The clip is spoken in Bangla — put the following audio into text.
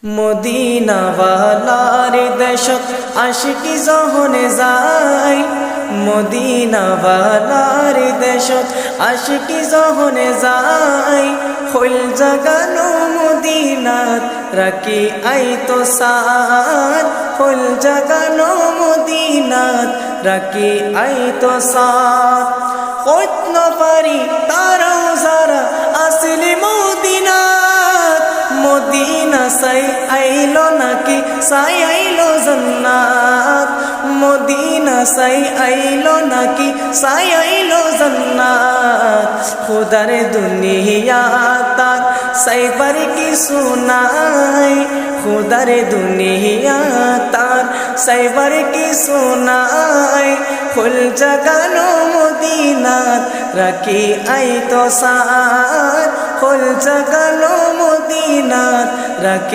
মদিনা ওয়ালার দেশত আশিকি যহনে যায়, মদিনা ওয়ালার দেশত আশিকি যহনে যায়। হইল জাগানো মদিনাত রাখি আইতো সাথ, হইল জাগানো মদিনাত রাখি আইতো সাথ। কইত না পারি তারাও যারা আসলে মদিনাত, মদিনা সাই আইলো নাকি সাই আইলো জান্নাত, মদিনা সাই আইলো নাকি সাই আইলো জান্নাত। খুদার দুনিয়া তার সাইবার কিছু নাই, খুদার দুনিয়া তার সাইবার কিছু নাই। ফুল জাগানো মদিনাত রাখি আইতো সাথ, ফুল জাগানো মদিনাত রাখি